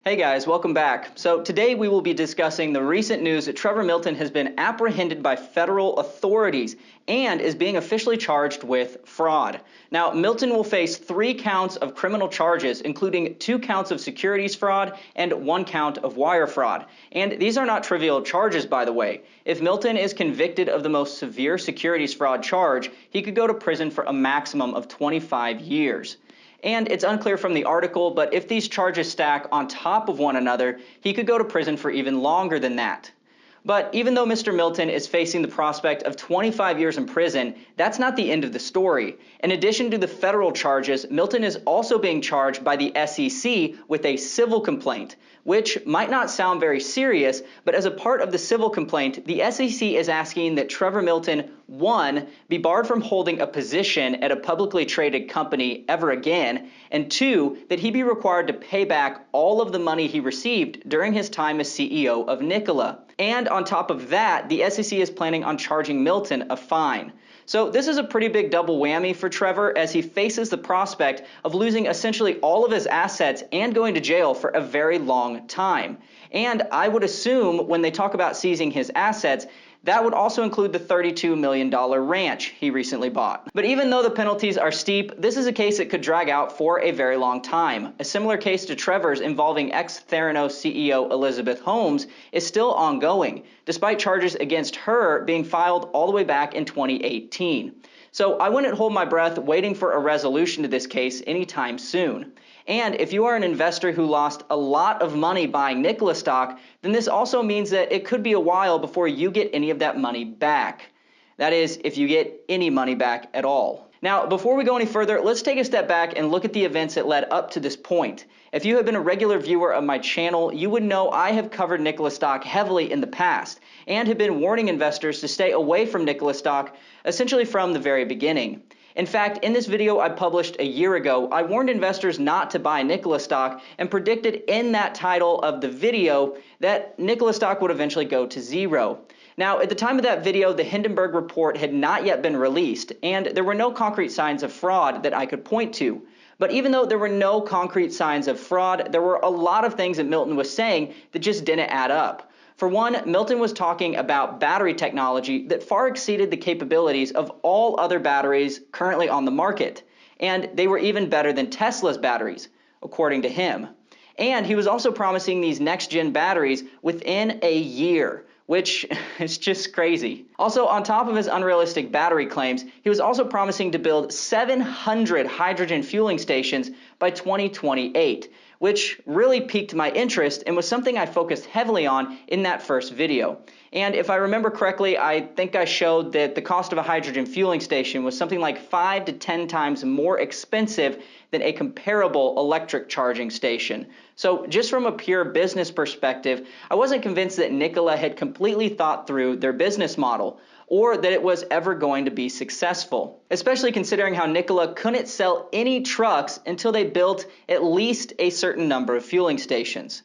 Hey guys, welcome back. So today we will be discussing the recent news that Trevor Milton has been apprehended by federal authorities and is being officially charged with fraud. Now, Milton will face 3 counts of criminal charges, including 2 counts of securities fraud and 1 count of wire fraud. And these are not trivial charges, by the way. If Milton is convicted of the most severe securities fraud charge, he could go to prison for a maximum of 25 years. And it's unclear from the article, but if these charges stack on top of one another, he could go to prison for even longer than that. But even though Mr. Milton is facing the prospect of 25 years in prison, that's not the end of the story. In addition to the federal charges, Milton is also being charged by the SEC with a civil complaint, which might not sound very serious, but as a part of the civil complaint, the SEC is asking that Trevor Milton, 1, be barred from holding a position at a publicly traded company ever again, and 2, that he be required to pay back all of the money he received during his time as CEO of Nikola. And on top of that, the SEC is planning on charging Milton a fine. So this is a pretty big double whammy for Trevor as he faces the prospect of losing essentially all of his assets and going to jail for a very long time. And I would assume when they talk about seizing his assets, that would also include the $32 million ranch he recently bought. But even though the penalties are steep, this is a case that could drag out for a very long time. A similar case to Trevor's involving ex-Theranos CEO Elizabeth Holmes is still ongoing, despite charges against her being filed all the way back in 2018. So I wouldn't hold my breath waiting for a resolution to this case anytime soon. And if you are an investor who lost a lot of money buying Nikola stock, then this also means that it could be a while before you get any of that money back. That is, if you get any money back at all. Now, before we go any further, let's take a step back and look at the events that led up to this point. If you have been a regular viewer of my channel, you would know I have covered Nikola stock heavily in the past and have been warning investors to stay away from Nikola stock essentially from the very beginning. In fact, in this video I published a year ago, I warned investors not to buy Nikola stock and predicted in that title of the video that Nikola stock would eventually go to zero. Now, at the time of that video, the Hindenburg report had not yet been released, and there were no concrete signs of fraud that I could point to. But even though there were no concrete signs of fraud, there were a lot of things that Milton was saying that just didn't add up. For one, Milton was talking about battery technology that far exceeded the capabilities of all other batteries currently on the market, and they were even better than Tesla's batteries, according to him. And he was also promising these next-gen batteries within a year, which is just crazy. Also, on top of his unrealistic battery claims, he was also promising to build 700 hydrogen fueling stations by 2028, which really piqued my interest and was something I focused heavily on in that first video. And if I remember correctly, I think I showed that the cost of a hydrogen fueling station was something like 5 to 10 times more expensive than a comparable electric charging station. So just from a pure business perspective, I wasn't convinced that Nikola had completely thought through their business model, or that it was ever going to be successful, especially considering how Nikola couldn't sell any trucks until they built at least a certain number of fueling stations.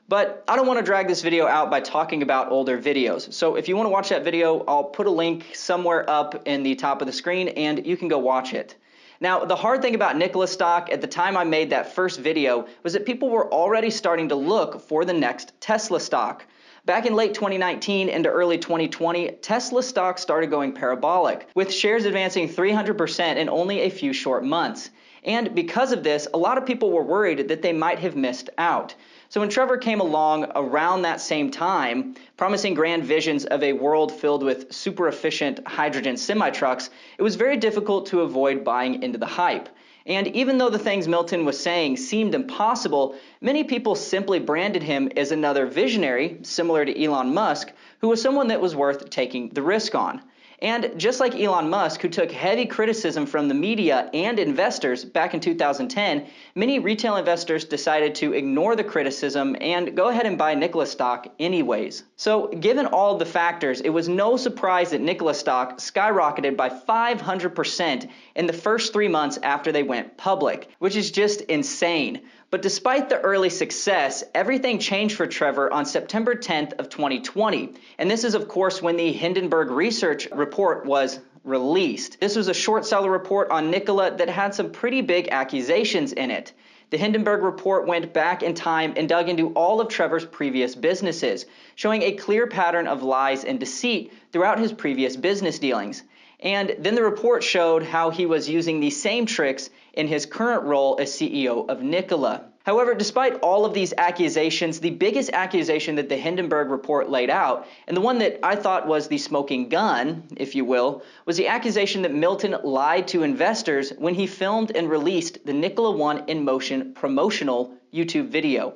But I don't want to drag this video out by talking about older videos. So if you want to watch that video, I'll put a link somewhere up in the top of the screen and you can go watch it. Now, the hard thing about Nikola stock at the time I made that first video was that people were already starting to look for the next Tesla stock. Back in late 2019 into early 2020, Tesla stock started going parabolic, with shares advancing 300% in only a few short months. And because of this, a lot of people were worried that they might have missed out. So when Trevor came along around that same time, promising grand visions of a world filled with super efficient hydrogen semi-trucks, it was very difficult to avoid buying into the hype. And even though the things Milton was saying seemed impossible, many people simply branded him as another visionary, similar to Elon Musk, who was someone that was worth taking the risk on. And just like Elon Musk, who took heavy criticism from the media and investors back in 2010, many retail investors decided to ignore the criticism and go ahead and buy Nikola stock anyways. So given all of the factors, it was no surprise that Nikola stock skyrocketed by 500% in the first 3 months after they went public, which is just insane. But despite the early success, everything changed for Trevor on September 10th of 2020. And this is, of course, when the Hindenburg research report was released. This was a short seller report on Nikola that had some pretty big accusations in it. The Hindenburg report went back in time and dug into all of Trevor's previous businesses, showing a clear pattern of lies and deceit throughout his previous business dealings. And then the report showed how he was using these same tricks in his current role as CEO of Nikola. However, despite all of these accusations, the biggest accusation that the Hindenburg report laid out, and the one that I thought was the smoking gun, if you will, was the accusation that Milton lied to investors when he filmed and released the Nikola One in Motion promotional YouTube video.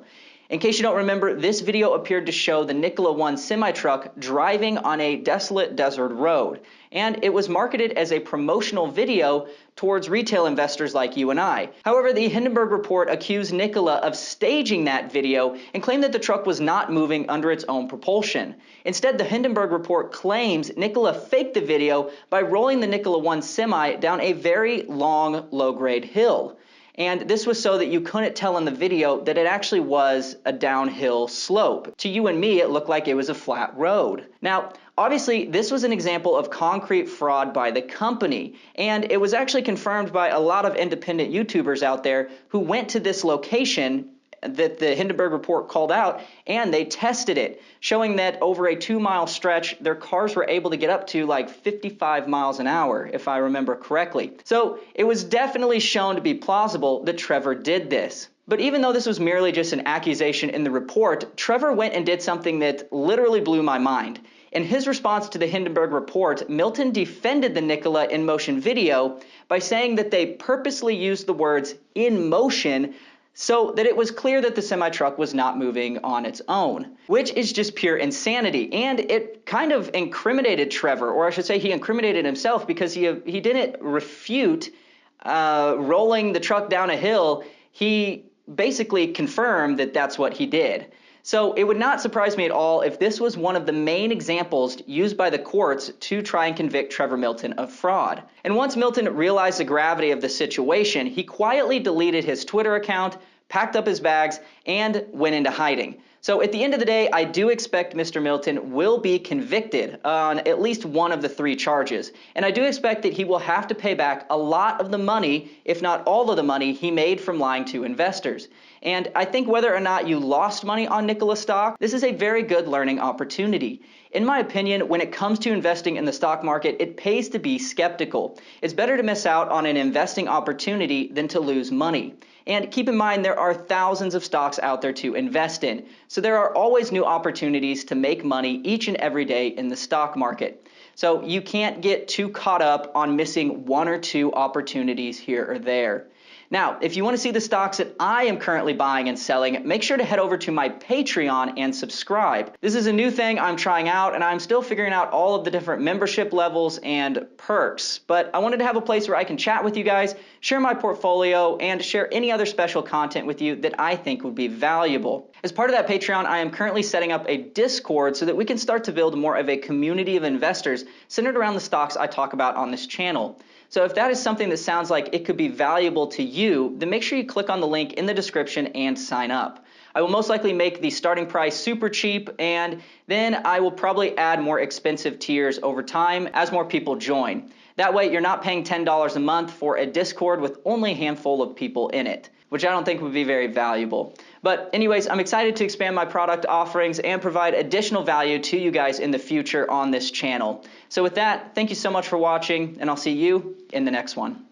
In case you don't remember, this video appeared to show the Nikola One semi-truck driving on a desolate desert road, and it was marketed as a promotional video towards retail investors like you and I. However, the Hindenburg report accused Nikola of staging that video and claimed that the truck was not moving under its own propulsion. Instead, the Hindenburg report claims Nikola faked the video by rolling the Nikola One semi down a very long, low-grade hill. And this was so that you couldn't tell in the video that it actually was a downhill slope. To you and me, it looked like it was a flat road. Now, obviously, this was an example of concrete fraud by the company, and it was actually confirmed by a lot of independent YouTubers out there who went to this location that the Hindenburg report called out, and they tested it, showing that over a 2-mile stretch, their cars were able to get up to like 55 miles an hour, if I remember correctly. So it was definitely shown to be plausible that Trevor did this. But even though this was merely just an accusation in the report, Trevor went and did something that literally blew my mind. In his response to the Hindenburg report, Milton defended the Nikola in motion video by saying that they purposely used the words in motion so that it was clear that the semi-truck was not moving on its own, which is just pure insanity. And it kind of incriminated Trevor, or I should say he incriminated himself, because he didn't refute rolling the truck down a hill. He basically confirmed that that's what he did. So it would not surprise me at all if this was one of the main examples used by the courts to try and convict Trevor Milton of fraud. And once Milton realized the gravity of the situation, he quietly deleted his Twitter account, packed up his bags, and went into hiding. So at the end of the day, I do expect Mr. Milton will be convicted on at least one of the 3 charges. And I do expect that he will have to pay back a lot of the money, if not all of the money, he made from lying to investors. And I think whether or not you lost money on Nikola stock, this is a very good learning opportunity. In my opinion, when it comes to investing in the stock market, it pays to be skeptical. It's better to miss out on an investing opportunity than to lose money. And keep in mind, there are thousands of stocks out there to invest in. So there are always new opportunities to make money each and every day in the stock market. So you can't get too caught up on missing 1 or 2 opportunities here or there. Now, if you want to see the stocks that I am currently buying and selling, make sure to head over to my Patreon and subscribe. This is a new thing I'm trying out, and I'm still figuring out all of the different membership levels and perks. But I wanted to have a place where I can chat with you guys, share my portfolio, and share any other special content with you that I think would be valuable. As part of that Patreon, I am currently setting up a Discord so that we can start to build more of a community of investors centered around the stocks I talk about on this channel. So if that is something that sounds like it could be valuable to you, then make sure you click on the link in the description and sign up. I will most likely make the starting price super cheap, and then I will probably add more expensive tiers over time as more people join. That way you're not paying $10 a month for a Discord with only a handful of people in it, which I don't think would be very valuable. But anyways, I'm excited to expand my product offerings and provide additional value to you guys in the future on this channel. So with that, thank you so much for watching, and I'll see you in the next one.